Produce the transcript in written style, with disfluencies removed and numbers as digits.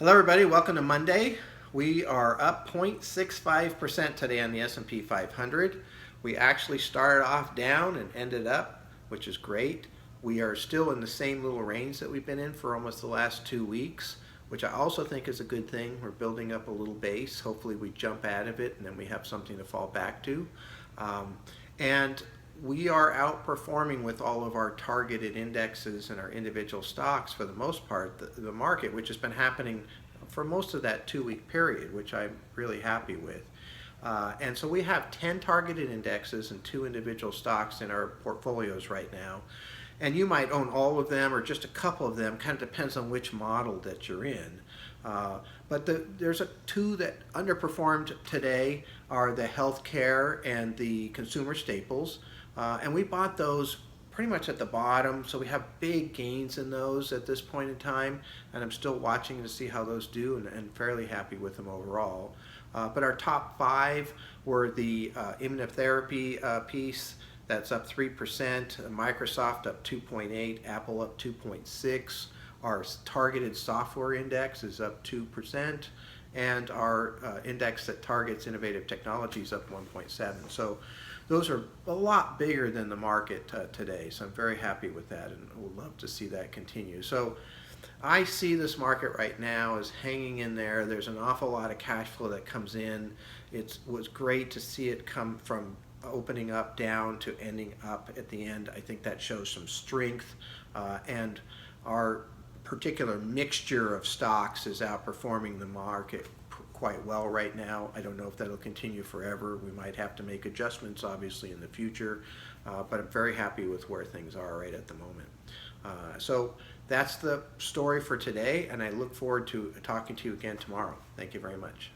Hello everybody, welcome to Monday. We are up 0.65% today on the S&P 500. We actually started off down and ended up, which is great. We are still in the same little range that we've been in for almost the last 2 weeks, which I also think is a good thing. We're building up a little base. Hopefully we jump out of it and then we have something to fall back to. And we are outperforming with all of our targeted indexes and our individual stocks for the most part, the market, which has been happening for most of that 2 week period, which I'm really happy with. And so we have 10 targeted indexes and 2 individual stocks in our portfolios right now. And you might own all of them or just a couple of them, kind of depends on which model that you're in. But there's 2 that underperformed today are the healthcare and the consumer staples. And we bought those pretty much at the bottom, so we have big gains in those at this point in time, and I'm still watching to see how those do and fairly happy with them overall. But our top 5 were the immunotherapy piece, that's up 3%, Microsoft up 2.8, Apple up 2.6, our targeted software index is up 2%, and our index that targets innovative technologies up 1.7. So those are a lot bigger than the market today, so I'm very happy with that and would love to see that continue. So I see this market right now as hanging in there. There's an awful lot of cash flow that comes in. It was great to see it come from opening up down to ending up at the end. I think that shows some strength, and our particular mixture of stocks is outperforming the market quite well right now. I don't know if that'll continue forever. We might have to make adjustments obviously in the future, but I'm very happy with where things are right at the moment. So that's the story for today, and I look forward to talking to you again tomorrow. Thank you very much.